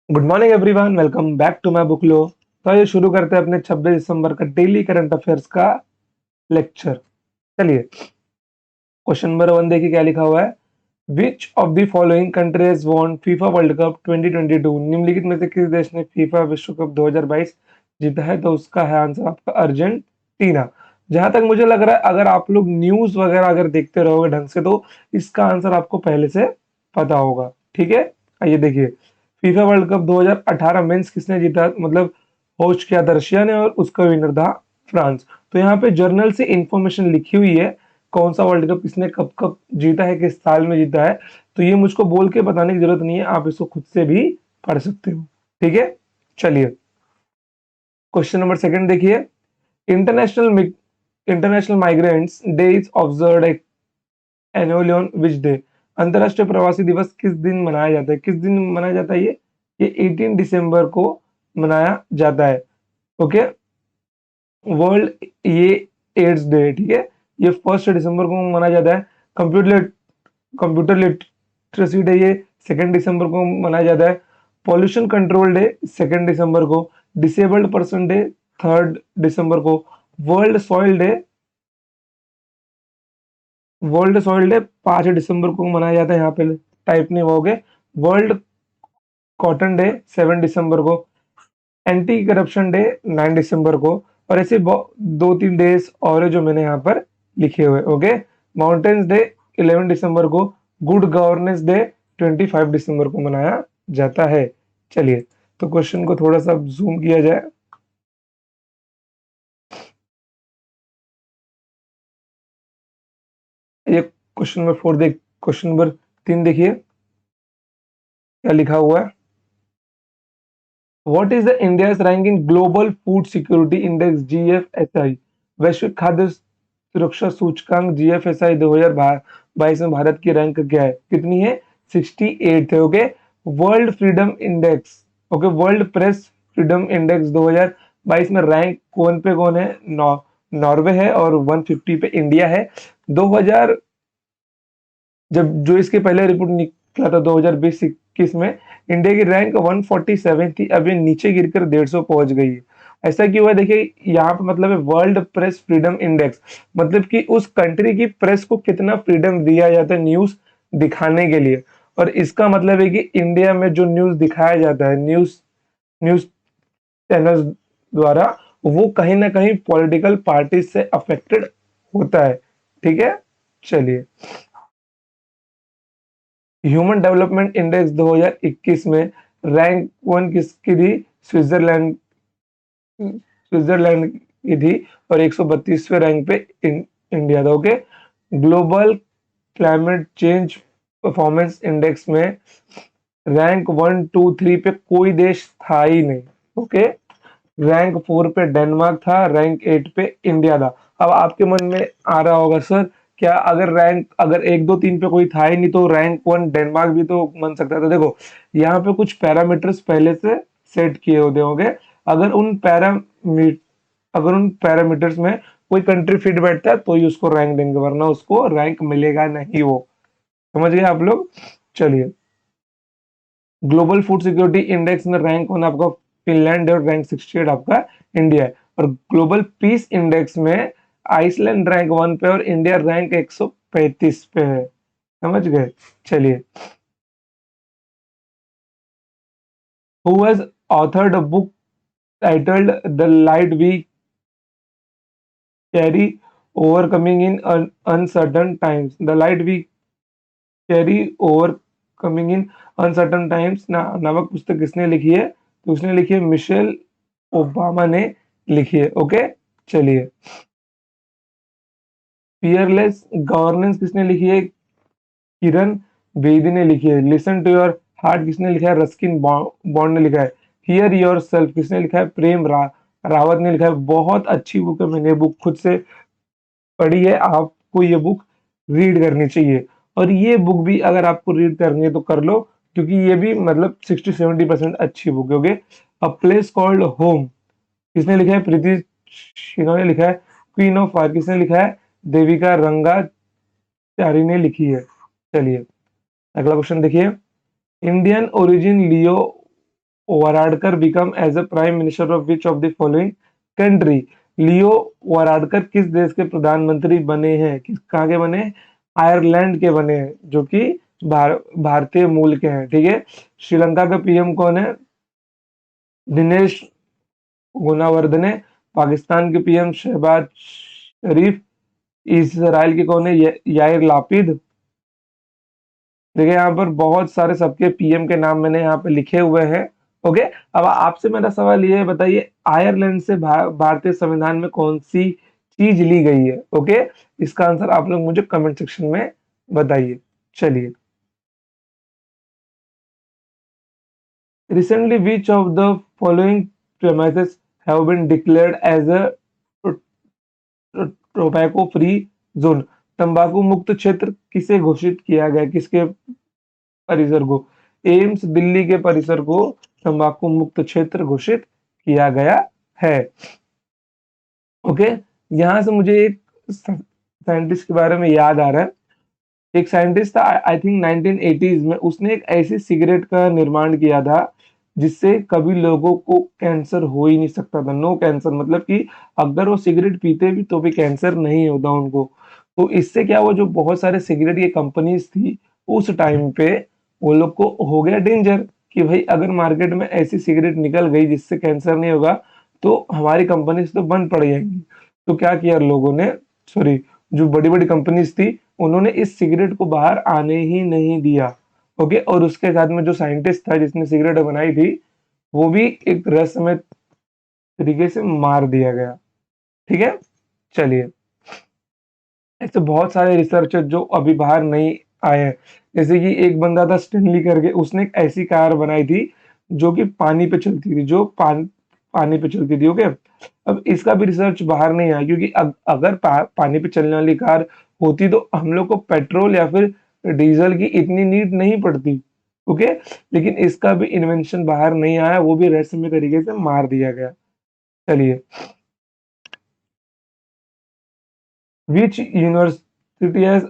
Good morning everyone, welcome back to my book लो। तो ये शुरू करते हैं अपने 26 दिसंबर का डेली करंट अफेयर्स का लेक्चर। चलिए, क्वेश्चन नंबर 1 देखिए क्या लिखा हुआ है। Which of the following country has won FIFA World Cup 2022? निम्नलिखित में से किस देश ने फीफा विश्व कप 2022 जीता है? तो उसका है आंसर आपका अर्जेंटीना। जहां तक मुझे लग रहा है, अगर आप लोग न्यूज वगैरह अगर देखते रहोगे ढंग से, तो इसका आंसर आपको पहले से पता होगा। ठीक है, आइए देखिए। फीफा वर्ल्ड कप 2018 मेंस किसने जीता? मतलब होस्ट किया था रशिया ने, और उसका विनर था फ्रांस। तो यहाँ पे जर्नल से इंफॉर्मेशन लिखी हुई है, कौन सा वर्ल्ड कप किसने कब कब जीता है, किस साल में जीता है। तो ये मुझको बोल के बताने की जरूरत नहीं है, आप इसको खुद से भी पढ़ सकते हो। ठीक है, चलिए क्वेश्चन नंबर सेकंड देखिए। International international migrants day is observed annually on which day? अंतरराष्ट्रीय प्रवासी दिवस किस दिन मनाया जाता है? किस दिन मनाया जाता है ये 18 दिसंबर को मनाया जाता है। ओके, वर्ल्ड ये एड्स डे, ठीक है, ये 1 दिसंबर को मनाया जाता है। कंप्यूटर कंप्यूटर लिटरेसी डे ये 2 दिसंबर को मनाया जाता है। पॉल्यूशन कंट्रोल डे 2 दिसंबर को। डिसेबल्ड पर्सन डे 3 दिसंबर को। World soil day world soil day 5 दिसंबर को मनाया जाता है। यहाँ पे टाइप नहीं होगे। वर्ल्ड कॉटन डे 7 दिसंबर को। एंटी करप्शन डे 9 दिसंबर को। और ऐसे 2-3 डेज और है जो मैंने यहाँ पर लिखे हुए। ओके, माउंटेन्स डे 11 दिसंबर को। गुड गवर्नेंस डे 25 दिसंबर को मनाया जाता है। चलिए, तो क्वेश्चन को थोड़ा सा जूम किया जाए। ये क्वेश्चन नंबर 4 देख, क्वेश्चन नंबर 3 देखिए क्या लिखा हुआ है। What is the India's rank in global food security index GFSI? वैश्विक खाद्य सुरक्षा सूचकांक GFSI 2022 में भारत की रैंक क्या है, कितनी है? 68 है। Okay, world freedom index, okay, world press freedom index 2022 में रैंक कौन पे कौन है? नॉर्वे है, और 150 पे इंडिया है। 2000 जब जो इसके पहले रिपोर्ट निकला था 2020-21 में, इंडिया की रैंक 147 थी, अब ये नीचे गिरकर 150 पहुंच गई है। ऐसा क्यों है? देखिए यहाँ पे मतलब है वर्ल्ड प्रेस फ्रीडम इंडेक्स, मतलब कि उस कंट्री की प्रेस को कितना फ्रीडम दिया जाता है न्यूज दिखाने के लिए। और इसका मतलब है कि इंडिया में जो न्यूज दिखाया जाता है, न्यूज न्यूज चैनल्स द्वारा, वो कहीं ना कहीं पॉलिटिकल पार्टी से अफेक्टेड होता है। ठीक है, चलिए। ह्यूमन डेवलपमेंट इंडेक्स 2021 में रैंक 1 किसकी थी? स्विट्जरलैंड स्विट्जरलैंड की थी। और 132वें रैंक पे इंडिया था। Okay, global climate change performance index में रैंक 1 2 3 पे कोई देश था ही नहीं। ओके, रैंक 4 पे डेनमार्क था, रैंक 8 पे इंडिया था। अब आपके मन में आ रहा होगा, सर क्या अगर 1 2 3 पे कोई था ही नहीं, तो रैंक 1 डेनमार्क भी तो बन सकता था? देखो, यहाँ पे कुछ पैरामीटर्स पहले से सेट किए होते होंगे। अगर उन पैरामीट अगर उन पैरामीटर्स में कोई कंट्री फिट बैठता है तो ही उसको रैंक देंगे, वरना उसको रैंक मिलेगा नहीं। वो समझ गए आप लोग? चलिए, ग्लोबल फूड सिक्योरिटी इंडेक्स में रैंक 1 आपका फिनलैंड है, और रैंक 68 आपका इंडिया है। और ग्लोबल पीस इंडेक्स में आइसलैंड रैंक 1 पे और इंडिया रैंक 135 पे है। समझ गए? चलिए, who has authored a book titled the light we carry overcoming in uncertain times? The light we carry overcoming in uncertain times नामक पुस्तक किसने लिखी है? तो उसने लिखी है मिशेल ओबामा ने लिखी है। ओके, चलिए। फियरलेस गवर्नेंस किसने लिखी है? किरण बेदी ने लिखी है। लिसन टू योर हार्ट किसने लिखा है? रस्किन बॉन्ड ने लिखा है। हियर योर सेल्फ किसने लिखा है? रावत ने लिखा है। बहुत अच्छी बुक है, मैंने बुक खुद से पढ़ी है, आपको ये बुक रीड करनी चाहिए। और ये बुक भी अगर आपको रीड करनी है तो कर लो, क्योंकि ये भी मतलब 60-70% अच्छी बुक है। Okay, a place called home किसने लिखा है? प्रीति शिनो ने लिखा है। क्वीन ऑफ फायर किसने लिखा है? देविका रंगाचारी ने लिखी है। चलिए, अगला क्वेश्चन देखिए। Indian origin Leo Varadkar become as a prime minister of which of the following country? Leo Varadkar किस देश के प्रधानमंत्री बने हैं? किस कहाँ के बने? आयरलैंड के बने हैं, जो कि भारतीय मूल के हैं। ठीक है। श्रीलंका का पीएम कौन है? दिनेश गुनावर्दने। पाकिस्तान के पीएम शहबाज शरीफ। इसराइल के कौन है? Yair Lapid. देखिए यहाँ पर बहुत सारे सबके पीएम के नाम मैंने यहाँ पे लिखे हुए हैं। ओके। अब आपसे मेरा सवाल ये है, बताइए आयरलैंड से भारतीय संविधान में कौन सी चीज ली गई है? ओके। इसका आंसर आप लोग मुझे कमेंट सेक्शन में बताइए। चलिए, recently which of the following premises have been declared as a tobacco free zone? तंबाकू मुक्त क्षेत्र किसे घोषित किया गया? किसके परिसर को? एम्स दिल्ली के परिसर को तंबाकू मुक्त क्षेत्र घोषित किया गया है। ओके। यहां से मुझे एक साइंटिस्ट के बारे में याद आ रहा है। एक साइंटिस्ट था, आई थिंक 1980s में, उसने एक ऐसी सिगरेट का निर्माण किया था जिससे कभी लोगों को कैंसर हो ही नहीं सकता था। नो कैंसर, मतलब कि अगर वो सिगरेट पीते भी तो भी कैंसर नहीं होता उनको। तो इससे क्या हुआ, जो बहुत सारे सिगरेट की कंपनीज थी उस टाइम पे, वो लोग को हो गया डेंजर कि भाई अगर मार्केट में ऐसी सिगरेट निकल गई जिससे कैंसर नहीं होगा तो हमारी कंपनीज तो बंद पड़ जाएंगी। तो क्या किया लोगों ने, सॉरी, जो बड़ी बड़ी कंपनीज थी, उन्होंने इस सिगरेट को बाहर आने ही नहीं दिया। ओके। और उसके साथ में जो साइंटिस्ट था जिसने सिगरेट बनाई थी, वो भी एक रहस्यमय तरीके से मार दिया गया। ठीक है। चलिए, ऐसे बहुत सारे रिसर्चर जो अभी बाहर नहीं आए हैं। जैसे कि एक बंदा था स्टेनली करके, उसने एक ऐसी कार बनाई थी जो कि पानी पे चलती थी, जो पानी पे चलती थी। ओके। अब इसका भी रिसर्च बाहर नहीं आया, क्योंकि अगर पानी पे चलने वाली कार होती तो हम लोग को पेट्रोल या फिर डीजल की इतनी नीड नहीं पड़ती। ओके। लेकिन इसका भी इन्वेंशन बाहर नहीं आया, वो भी रहस्यमय तरीके से मार दिया गया। चलिए, which university has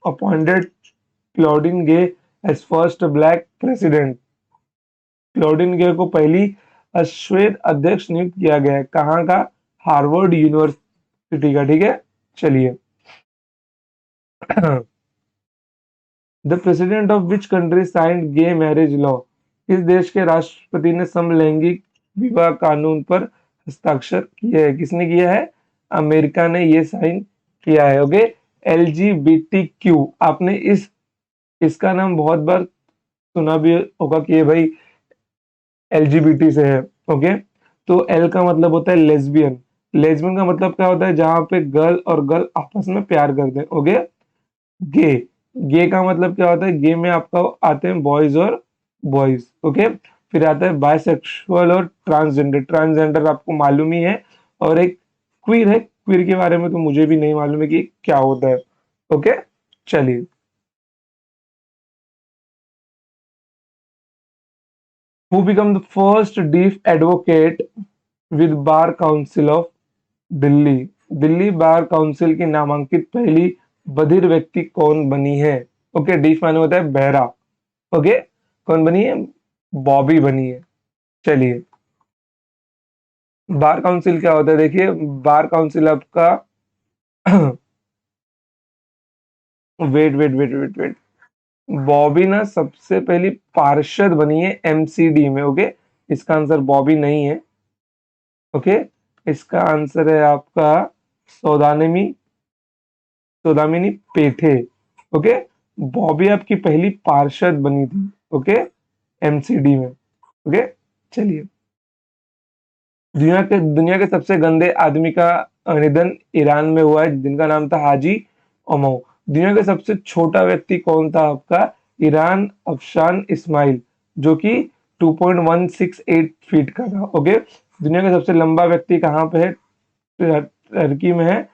appointed Claudine Gay as first black president? Claudine Gay को पहली श्वेत अध्यक्ष नियुक्त किया गया है। कहाँ का? हार्वर्ड यूनिवर्सिटी का। ठीक है। चलिए, the president of which country signed gay marriage law? किस देश के राष्ट्रपति ने समलैंगिक विवाह कानून पर हस्ताक्षर किए हैं? किसने किया है? अमेरिका ने ये साइन किया है। ओके। LGBTQ, आपने इसका नाम बहुत बार सुना भी होगा कि ये भाई LGBT से है। ओके। तो L का मतलब होता है लेस्बियन। लेस्बियन का मतलब क्या होता है? जहां पे गर्ल और गर्ल आपस में प्यार करते हैं। ओके। गे, गे का मतलब क्या होता है? गे में आपका आते हैं बॉयज और बॉयज। ओके। फिर आता है बायसेक्सुअल और ट्रांसजेंडर। ट्रांसजेंडर आपको मालूम ही है। और एक क्वीर है, क्वीर के बारे में तो मुझे भी नहीं मालूम है कि क्या होता है। ओके। चलिए, who become the first deaf advocate with bar council of Delhi? Delhi bar council की नामांकित पहली बधिर व्यक्ति कौन बनी है? ओके। डीफ माने होता है बहरा। ओके। कौन बनी है? बॉबी बनी है। चलिए, बार काउंसिल क्या होता है? देखिए, बार काउंसिल आपका wait wait wait wait wait, Bobby ना सबसे पहली पार्षद बनी है MCD में। ओके। इसका आंसर बॉबी नहीं है। ओके। इसका आंसर है आपका सौदामिनी, सौदामिनी पेठे। ओके। बॉबी आपकी पहली पार्षद बनी थी। ओके। MCD में। ओके। चलिए, दुनिया के सबसे गंदे आदमी का निधन ईरान में हुआ है, जिनका नाम था हाजी ओमो। दुनिया का सबसे छोटा व्यक्ति कौन था आपका? ईरान अफशान इस्माइल, जो कि 2.168 फीट का था। ओके। दुनिया का सबसे लंबा व्यक्ति कहाँ पे है? टर्की में है।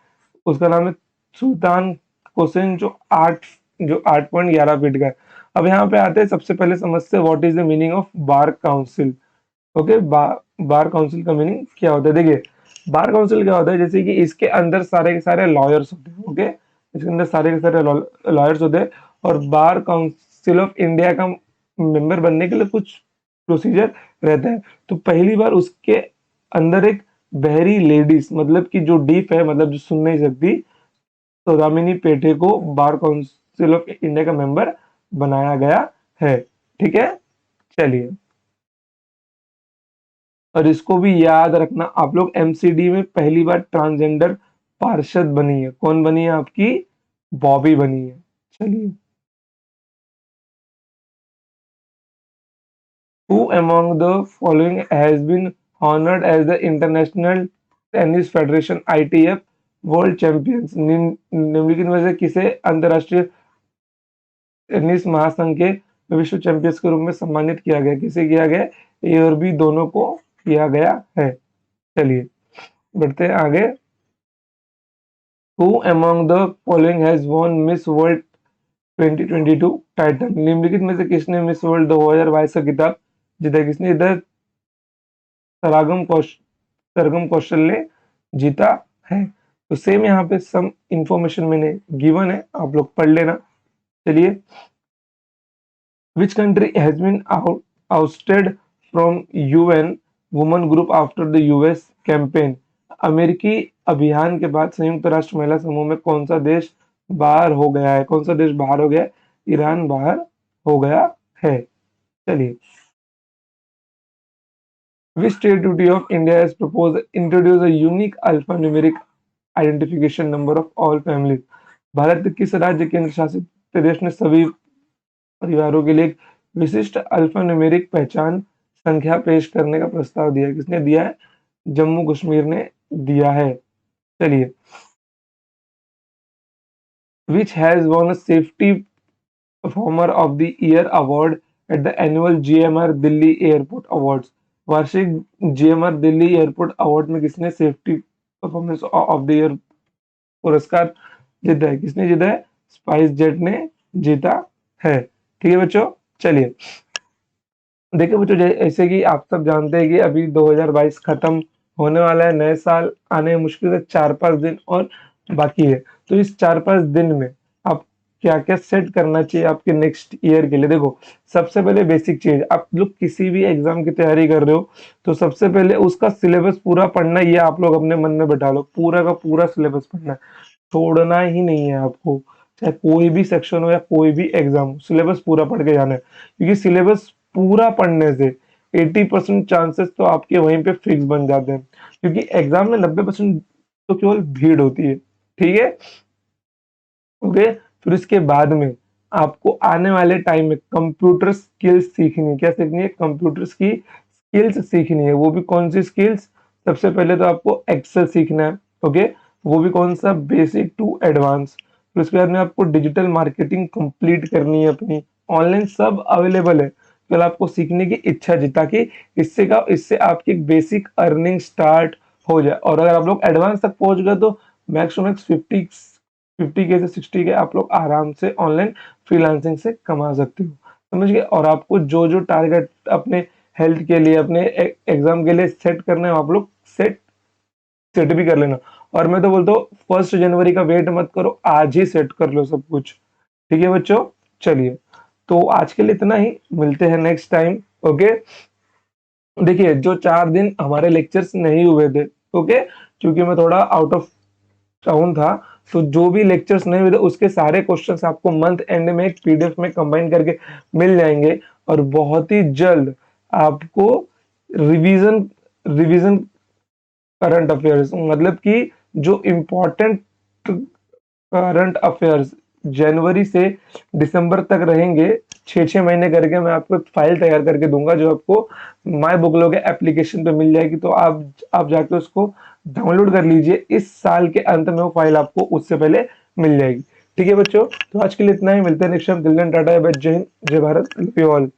उसका नाम है सुल्तान कोसेन, जो 8.11 फीट का है। अब यहाँ पे आते हैं, सबसे पहले समझते हैं what is the meaning of bar council. Okay. Bar council का मीनिंग क्या होता है? देखिए, बार काउंसिल क्या होता है, जैसे कि इसके अंदर सारे के सारे लॉयर्स होते हैं। ओके। इसके अंदर सारे के सारे लॉयर्स होते हैं। और बार काउंसिल ऑफ इंडिया का मेंबर बनने के लिए कुछ प्रोसीजर रहता है। तो पहली बार उसके अंदर एक बहरी लेडीज मतलब कि जो डीफ है, मतलब जो सुन नहीं सकती, सौदामिनी पेठे को बार काउंसिल ऑफ इंडिया का मेंबर बनाया गया है। ठीक है, चलिए। और इसको भी याद रखना आप लोग, एमसीडी में पहली बार ट्रांसजेंडर पार्षद बनी है। कौन बनी है आपकी? बॉबी बनी है। चलिए। Who among the following has been honored as the International Tennis Federation ITF World Champions? निम्नलिखित में से किसे अंतरराष्ट्रीय टेनिस महासंघ के विश्व चैंपियंस के रूप में सम्मानित किया गया? किसे किया गया? ए और बी दोनों को किया गया है। चलिए बढ़ते हैं आगे। Who among the following has won Miss World 2022 title? निम्नलिखित में से किसने मिस वर्ल्ड 2022 का खिताब जीता? किसने? इधर सरगम कौशल ने जीता है। तो सेम यहाँ पे सम इंफॉर्मेशन मैंने गिवन है, आप लोग पढ़ लेना। चलिए। Which country has been ousted from UN women group after the US campaign? अमेरिकी अभियान के बाद संयुक्त राष्ट्र महिला समूह में कौन सा देश बाहर हो गया है? कौन सा देश बाहर हो गया है? ईरान बाहर हो गया है। चलिए। Which state duty of India has proposed introduce a unique alphanumeric identification number of all families? Bharat के किस राज्य केंद्र शासित प्रदेश ने सभी परिवारों के लिए एक विशिष्ट अल्फान्यूमेरिक पहचान संख्या पेश करने का प्रस्ताव दिया? किसने दिया है? जम्मू कश्मीर ने दिया है। चलिए। Which has won a safety performer of the year award at the annual GMR Delhi airport awards? वार्षिक जीएमआर दिल्ली एयरपोर्ट अवार्ड में किसने safety performance of the year पुरस्कार जीता है? किसने जीता है? स्पाइस जेट ने जीता है। ठीक है बच्चों, चलिए। देखिए बच्चों, जैसे कि आप सब जानते हैं कि अभी 2022 खत्म होने वाला है, नए साल आने में मुश्किल से 4-5 दिन और बाकी है। तो इस 4-5 दिन में आप क्या क्या सेट करना चाहिए आपके नेक्स्ट ईयर के लिए? देखो, सबसे पहले बेसिक चीज, आप लोग किसी भी एग्जाम की तैयारी कर रहे हो तो सबसे पहले उसका सिलेबस पूरा पढ़ना, ये आप लोग अपने मन में बैठा लो, पूरा का पूरा सिलेबस पढ़ना है, छोड़ना ही नहीं है आपको। चाहे कोई भी सेक्शन हो या कोई भी एग्जाम हो, सिलेबस पूरा पढ़ के जाना है, क्योंकि सिलेबस पूरा पढ़ने से 80% चांसेस तो आपके वहीं पे फिक्स बन जाते हैं, क्योंकि एग्जाम में 90% तो केवल भीड़ होती है। ठीक है, ओके। फिर इसके बाद में आपको आने वाले टाइम में कंप्यूटर स्किल्स सीखनी है। क्या सीखनी है? कंप्यूटर की स्किल्स सीखनी है। वो भी कौन सी स्किल्स? सबसे पहले तो आपको एक्सेल सीखना है, ओके। वो भी कौन सा? Basic to advance. फिर उसके बाद में आपको डिजिटल मार्केटिंग कंप्लीट करनी है अपनी। ऑनलाइन सब अवेलेबल है, केवल आपको सीखने की इच्छा जी, ताकि इससे आपकी बेसिक अर्निंग स्टार्ट हो जाए। और अगर आप लोग एडवांस तक पहुंच गए तो मैक्स टू मैक्स 50 के से 60 के आप लोग आराम से ऑनलाइन फ्रीलांसिंग से कमा सकते हो, समझ गए। और आपको जो जो टारगेट अपने हेल्थ के लिए, अपने एग्जाम के लिए सेट करना है, आप लोग सेट भी कर लेना। और मैं तो बोलता हूँ 1 जनवरी का वेट मत करो, आज ही सेट कर लो सब कुछ। ठीक है बच्चों, चलिए। तो आज के लिए इतना ही, मिलते हैं नेक्स्ट टाइम, ओके। देखिए, जो 4 दिन हमारे लेक्चर्स नहीं हुए थे, ओके, क्योंकि मैं थोड़ा आउट ऑफ टाउन था, तो जो भी लेक्चर्स नहीं हुए थे उसके सारे क्वेश्चंस आपको मंथ एंड में एक पीडीएफ में कंबाइन करके मिल जाएंगे। और बहुत ही जल्द आपको रिवीजन रिवीजन करंट अफेयर्स, मतलब कि जो इम्पोर्टेंट करंट अफेयर्स जनवरी से दिसंबर तक रहेंगे, 6-6 महीने करके मैं आपको फाइल तैयार करके दूंगा, जो आपको माई बुकलो के एप्लीकेशन पे मिल जाएगी। तो आप जाके उसको डाउनलोड कर लीजिए, इस साल के अंत में वो फाइल आपको उससे पहले मिल जाएगी। ठीक है बच्चों, तो आज के लिए इतना ही, मिलते हैं नेक्स्ट टाइम। दिल टाटा, जय हिंद, जय भारत, लव यू ऑल।